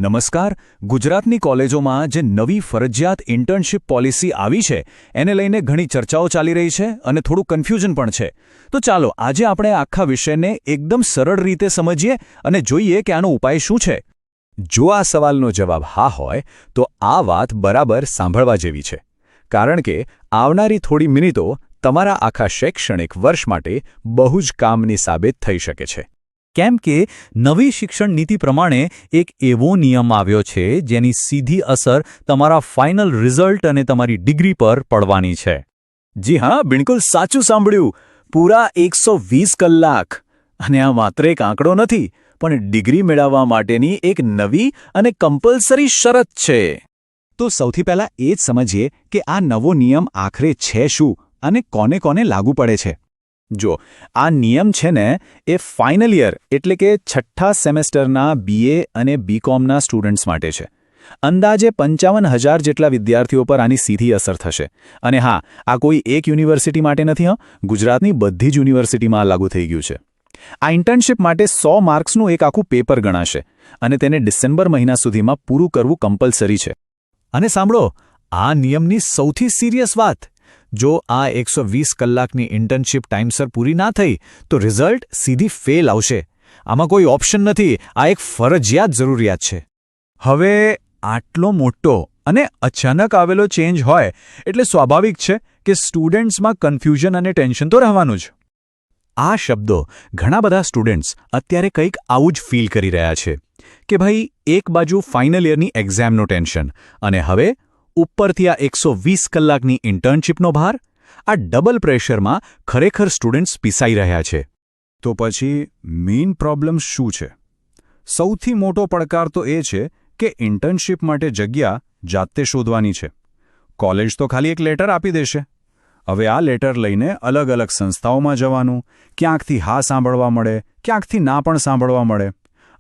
નમસ્કાર. ગુજરાતની કોલેજોમાં જે નવી ફરજિયાત ઇન્ટર્નશિપ પોલિસી આવી છે એને લઈને ઘણી ચર્ચાઓ ચાલી રહી છે અને થોડું કન્ફ્યુઝન પણ છે. તો ચાલો આજે આપણે આખા વિષયને એકદમ સરળ રીતે સમજીએ અને જોઈએ કે આનો ઉપાય શું છે. જો આ સવાલનો જવાબ હા હોય તો આ વાત બરાબર સાંભળવા જેવી છે, કારણ કે આવનારી થોડી મિનિટો તમારા આખા શૈક્ષણિક વર્ષ માટે બહુ જ કામની સાબિત થઈ શકે છે. કેમ કે નવી શિક્ષણ નીતિ પ્રમાણે એક એવો નિયમ આવ્યો છે જેની સીધી અસર તમારા ફાઇનલ રિઝલ્ટ અને તમારી ડિગ્રી પર પડવાની છે. જી હા, બિલકુલ સાચું સાંભળ્યું. પૂરા 120 કલાક. અને આ માત્ર એક આંકડો નથી, પણ ડિગ્રી મેળવવા માટેની એક નવી અને કમ્પલ્સરી શરત છે. તો સૌથી પહેલાં એ જ સમજીએ કે આ નવો નિયમ આખરે છે શું અને કોને કોને લાગુ પડે છે. જો આ નિયમ છે ને એ ફાઇનલ યર એટલે કે છઠ્ઠા સેમેસ્ટરના BA અને BComના સ્ટુડન્ટ્સ માટે છે. અંદાજે 55,000 જેટલા વિદ્યાર્થીઓ પર આની સીધી અસર થશે. અને હા, આ કોઈ એક યુનિવર્સિટી માટે નથી. ગુજરાતની બધી જ યુનિવર્સિટીમાં લાગુ થઈ ગયું છે. આ ઇન્ટર્નશિપ માટે 100 માર્ક્સનું એક આખું પેપર ગણાશે અને તેને ડિસેમ્બર મહિના સુધીમાં પૂરું કરવું કમ્પલ્સરી છે. અને સાંભળો, આ નિયમની સૌથી સિરિયસ વાત, જો આ 120 કલાકની ઇન્ટર્નશિપ ટાઈમસર પૂરી ના થઈ તો રિઝલ્ટ સીધી ફેલ આવશે. આમાં કોઈ ઓપ્શન નથી, આ એક ફરજિયાત જરૂરિયાત છે. હવે આટલો મોટો અને અચાનક આવેલો ચેન્જ હોય એટલે સ્વાભાવિક છે કે સ્ટુડન્ટ્સમાં કન્ફ્યુઝન અને ટેન્શન તો રહેવાનું જ. આ શબ્દો ઘણા બધા સ્ટુડન્ટ્સ અત્યારે કંઈક આવું જ ફીલ કરી રહ્યા છે કે ભાઈ, એક બાજુ ફાઇનલ યરની એક્ઝામનું ટેન્શન અને હવે ઉપરથી આ 120 કલાકની ઇન્ટર્નશિપનો ભાર. આ ડબલ પ્રેશરમાં ખરેખર સ્ટુડન્ટ્સ પીસાઈ રહ્યા છે. તો પછી મેઇન પ્રોબ્લેમ શું છે? સૌથી મોટો પડકાર તો એ છે કે ઇન્ટર્નશિપ માટે જગ્યા જાતે શોધવાની છે. કોલેજ તો ખાલી એક લેટર આપી દેશે. હવે આ લેટર લઈને અલગ અલગ સંસ્થાઓમાં જવાનું, ક્યાંકથી હા સાંભળવા મળે, ક્યાંકથી ના પણ સાંભળવા મળે.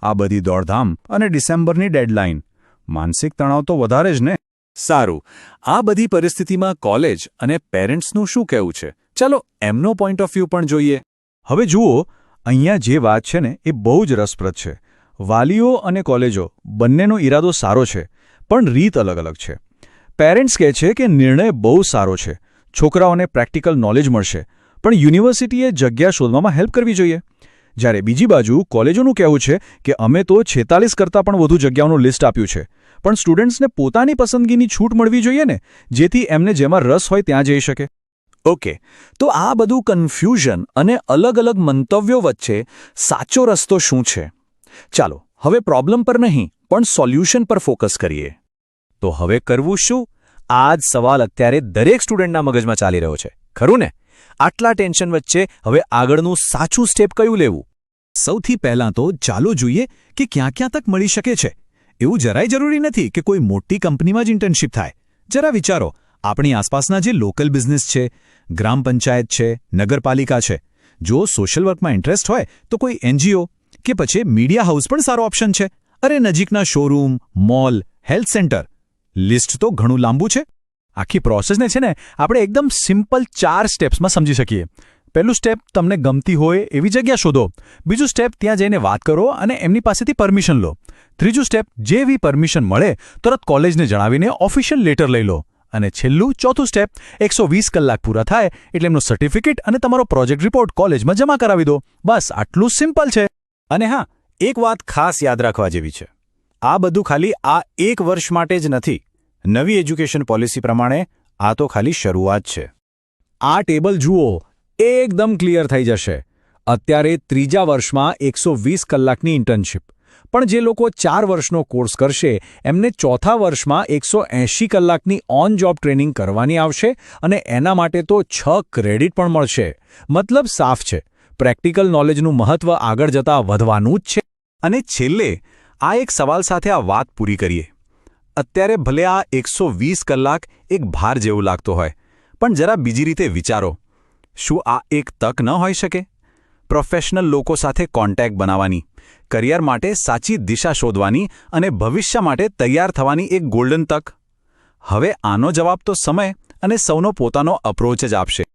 આ બધી દોડધામ અને ડિસેમ્બરની ડેડલાઇન. માનસિક તણાવ તો વધારે જ ને. સારું, આ બધી પરિસ્થિતિમાં કોલેજ અને પેરેન્ટ્સનું શું કહેવું છે? ચાલો એમનો પોઈન્ટ ઓફ વ્યૂ પણ જોઈએ. હવે જુઓ, અહીંયા જે વાત છે ને એ બહુ જ રસપ્રદ છે. વાલીઓ અને કોલેજો બંનેનો ઈરાદો સારો છે, પણ રીત અલગ અલગ છે. પેરેન્ટ્સ કહે છે કે નિર્ણય બહુ સારો છે, છોકરાઓને પ્રેક્ટિકલ નોલેજ મળશે, પણ યુનિવર્સિટીએ જગ્યા શોધવામાં હેલ્પ કરવી જોઈએ. જ્યારે બીજી બાજુ કોલેજોનું કહેવું છે કે અમે તો 46 કરતાં પણ વધુ જગ્યાઓનું લિસ્ટ આપ્યું છે, પણ સ્ટુડન્ટ્સને પોતાની પસંદગીની છૂટ મળવી જોઈએ ને, જેથી એમને જેમાં રસ હોય ત્યાં જઈ શકે. ઓકે, તો આ બધું કન્ફ્યુઝન અને અલગ અલગ મંતવ્યો વચ્ચે સાચો રસ્તો શું છે? ચાલો હવે પ્રોબ્લેમ પર નહીં પણ સોલ્યુશન પર ફોકસ કરીએ. તો હવે કરવું શું? આ જ સવાલ અત્યારે દરેક સ્ટુડન્ટના મગજમાં ચાલી રહ્યો છે, ખરું ને? આટલા ટેન્શન વચ્ચે હવે આગળનું સાચું સ્ટેપ કયું લેવું? સૌથી પહેલાં તો ચાલો જોઈએ કે ક્યાં ક્યાં તક મળી શકે છે. એવું જરાય જરૂરી નથી કે કોઈ મોટી કંપનીમાં જ ઇન્ટર્નશિપ થાય. જરા વિચારો, આપણી આસપાસના જે લોકલ બિઝનેસ છે, ગ્રામ પંચાયત છે, નગરપાલિકા છે. જો સોશિયલ વર્કમાં ઇન્ટરેસ્ટ હોય તો કોઈ NGO કે પછી મીડિયા હાઉસ પણ સારો ઓપ્શન છે. અરે નજીકના showroom, mall, health centre. List તો ઘણું લાંબુ છે. આખી પ્રોસેસને છે ને આપણે એકદમ સિમ્પલ 4 સ્ટેપ્સમાં સમજી શકીએ. પહેલું સ્ટેપ, તમને ગમતી હોય એવી જગ્યા શોધો. બીજું સ્ટેપ, ત્યાં જઈને વાત કરો અને એમની પાસેથી પરમિશન લો. ત્રીજું સ્ટેપ, જેવી પરમિશન મળે તરત કોલેજને જણાવીને ઓફિશિયલ લેટર લઈ લો. અને છેલ્લું ચોથું સ્ટેપ, 120 કલાક પૂરા થાય એટલે એમનો સર્ટિફિકેટ અને તમારો પ્રોજેક્ટ રિપોર્ટ કોલેજમાં જમા કરાવી દો. બસ આટલું સિમ્પલ છે. અને હા, એક વાત ખાસ યાદ રાખવા જેવી છે. આ બધું ખાલી આ એક વર્ષ માટે જ નથી. નવી એજ્યુકેશન પોલિસી પ્રમાણે આ તો ખાલી શરૂઆત છે. આ ટેબલ જુઓ, એકદમ ક્લિયર થઈ જશે. અત્યારે ત્રીજા વર્ષમાં 120 કલાકની ઇન્ટર્નશિપ, પણ જે લોકો 4 વર્ષનો કોર્સ કરશે એમને ચોથા વર્ષમાં 180 કલાકની ઓન જોબ ટ્રેનિંગ કરવાની આવશે અને એના માટે તો 6 ક્રેડિટ પણ મળશે. મતલબ સાફ છે, પ્રેક્ટિકલ નોલેજનું મહત્વ આગળ જતાં વધવાનું જ છે. અને છેલ્લે આ એક સવાલ સાથે આ વાત પૂરી કરીએ. અત્યારે ભલે આ 120 કલાક એક ભાર જેવું લાગતો હોય, પણ જરા બીજી રીતે વિચારો. શું આ એક તક ન હોઈ શકે? પ્રોફેશનલ લોકો સાથે કોન્ટેક્ટ બનાવવાની, કરિયર માટે સાચી દિશા શોધવાની અને ભવિષ્ય માટે તૈયાર થવાની એક ગોલ્ડન તક. હવે આનો જવાબ તો સમય અને સૌનો પોતાનો અપ્રોચ જ આપશે.